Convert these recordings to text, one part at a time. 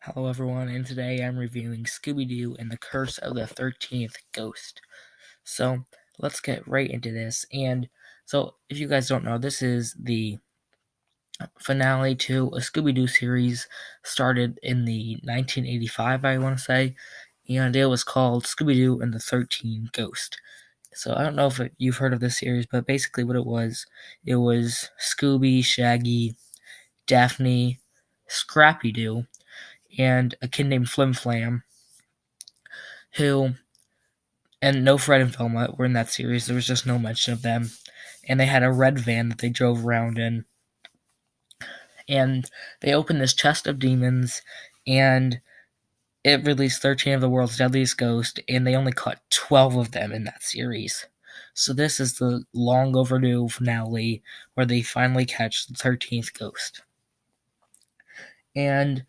Hello everyone, and today I'm reviewing Scooby-Doo and the Curse of the 13th Ghost. So, let's get right into this. And so, if you guys don't know, this is the finale to a Scooby-Doo series started in the 1985, I want to say, and it was called Scooby-Doo and the 13th Ghost. So, I don't know if you've heard of this series, but basically what it was Scooby, Shaggy, Daphne, Scrappy-Doo, and a kid named Flim Flam, who, and no Fred and Velma were in that series. There was just no mention of them. And they had a red van that they drove around in. And they opened this chest of demons, and it released 13 of the world's deadliest ghosts, and they only caught 12 of them in that series. So this is the long overdue finale where they finally catch the 13th ghost. And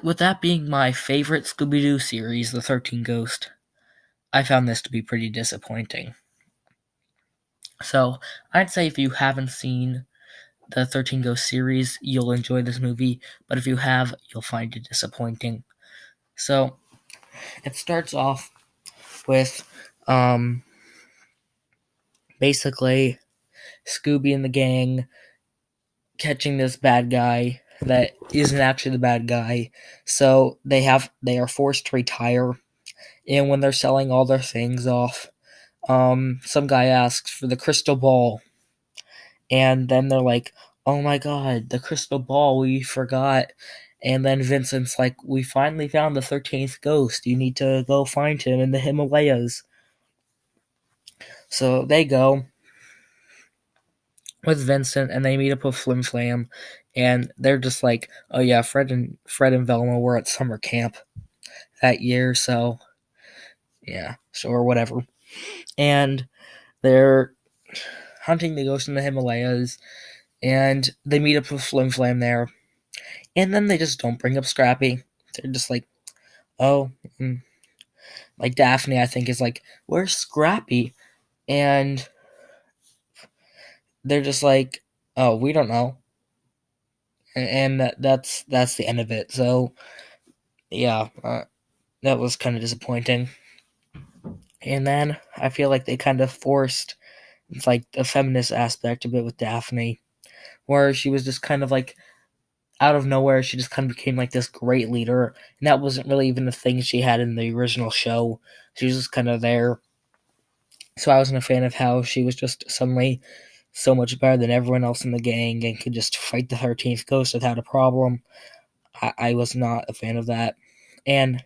with that being my favorite Scooby-Doo series, the 13th Ghost, I found this to be pretty disappointing. So, I'd say if you haven't seen the 13 Ghosts series, you'll enjoy this movie, but if you have, you'll find it disappointing. So, it starts off with basically Scooby and the gang catching this bad guy that isn't actually the bad guy. So, they are forced to retire, and when they're selling all their things off, some guy asks for the crystal ball. And then they're like, oh my god, the crystal ball, we forgot. And then Vincent's like, we finally found the 13th ghost. You need to go find him in the Himalayas. So they go with Vincent and they meet up with Flim Flam. And they're just like, oh yeah, Fred and Velma were at summer camp that year. So yeah, or whatever. And they're hunting the ghost in the Himalayas. And they meet up with Flim Flam there. And then they just don't bring up Scrappy. They're just like, oh, like Daphne, I think, is like, where's Scrappy? And they're just like, oh, we don't know. And that's the end of it. So, yeah, that was kind of disappointing. And then I feel like they kind of forced, it's like, the feminist aspect a bit with Daphne, where she was just kind of like, out of nowhere, she just kind of became like this great leader, and that wasn't really even the thing she had in the original show. She was just kind of there. So I wasn't a fan of how she was just suddenly so much better than everyone else in the gang and could just fight the 13th ghost without a problem. I was not a fan of that. And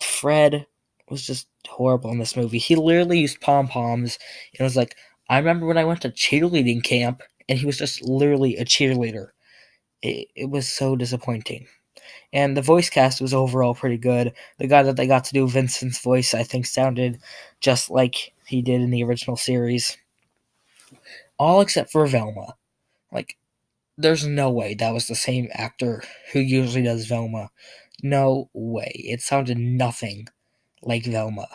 Fred was just horrible in this movie. He literally used pom-poms and was like, I remember when I went to cheerleading camp, and he was just literally a cheerleader. It was so disappointing. And the voice cast was overall pretty good. The guy that they got to do Vincent's voice, I think, sounded just like he did in the original series. All except for Velma. Like, there's no way that was the same actor who usually does Velma. No way. It sounded nothing like Velma.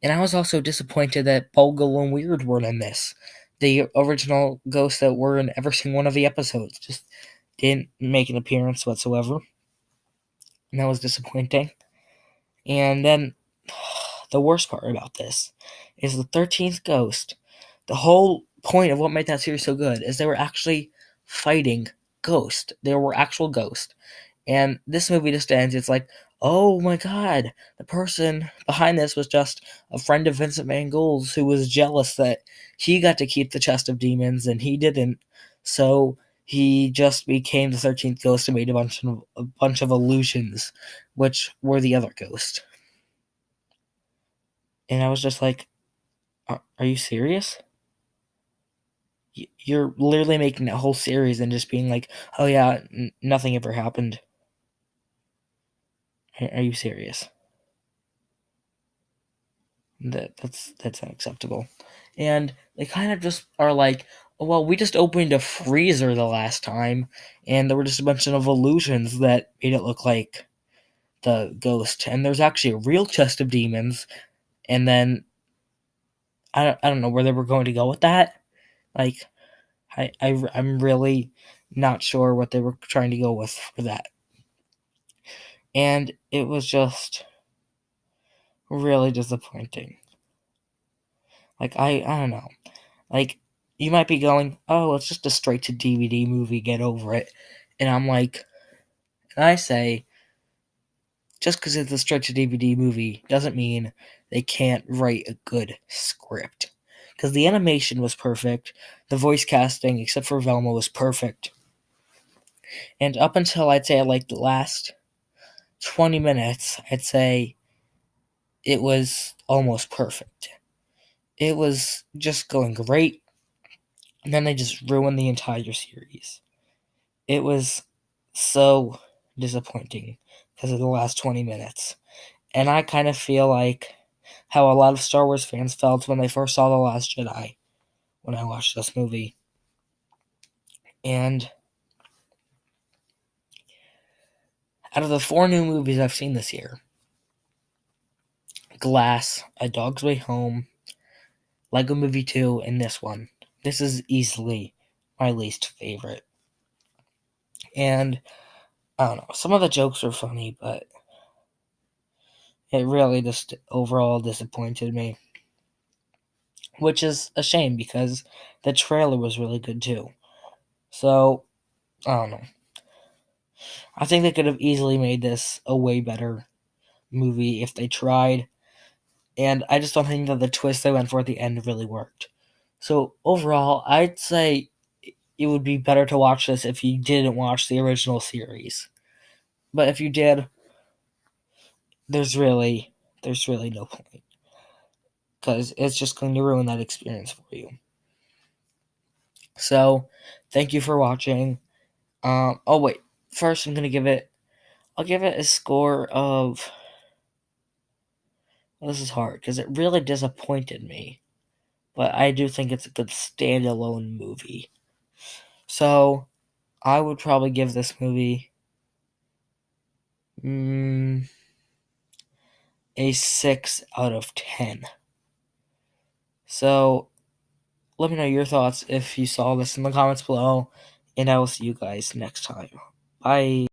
And I was also disappointed that Bogle and Weird weren't in this. The original ghosts that were in every single one of the episodes just didn't make an appearance whatsoever. And that was disappointing. And then the worst part about this is the 13th ghost. The whole point of what made that series so good is they were actually fighting ghosts. There were actual ghosts. And this movie just ends. It's like, oh my god, the person behind this was just a friend of Vincent Van Gogh's who was jealous that he got to keep the chest of demons and he didn't. So he just became the 13th ghost and made a bunch of illusions, which were the other ghosts. And I was just like, are you serious? You're literally making that whole series and just being like, oh yeah, nothing ever happened. Are you serious? That's unacceptable. And they kind of just are like, well, we just opened a freezer the last time, and there were just a bunch of illusions that made it look like the ghost. And there's actually a real chest of demons. And then I don't know where they were going to go with that. Like, I'm really not sure what they were trying to go with for that. and it was just really disappointing. Like, I don't know. Like, you might be going, oh, it's just a straight to DVD movie, get over it. And I'm like, and I say, just because it's a straight to DVD movie doesn't mean they can't write a good script. Because the animation was perfect, the voice casting, except for Velma, was perfect. And up until I'd say like the last 20 minutes, I'd say it was almost perfect. It was just going great, and then they just ruined the entire series. It was so disappointing because of the last 20 minutes. And I kind of feel like how a lot of Star Wars fans felt when they first saw The Last Jedi when I watched this movie. And out of the 4 new movies I've seen this year, Glass, A Dog's Way Home, Lego Movie 2, and this one, this is easily my least favorite. And I don't know, some of the jokes are funny, but it really just overall disappointed me. Which is a shame because the trailer was really good too. So, I don't know. I think they could have easily made this a way better movie if they tried. And I just don't think that the twist they went for at the end really worked. So, overall, I'd say it would be better to watch this if you didn't watch the original series. But if you did, there's really no point. Because it's just going to ruin that experience for you. So, thank you for watching. Oh wait, first I'll give it a score of, well, this is hard because it really disappointed me, but I do think it's a good standalone movie. So I would probably give this movie a 6 out of 10. So let me know your thoughts if you saw this in the comments below, and I will see you guys next time. Bye.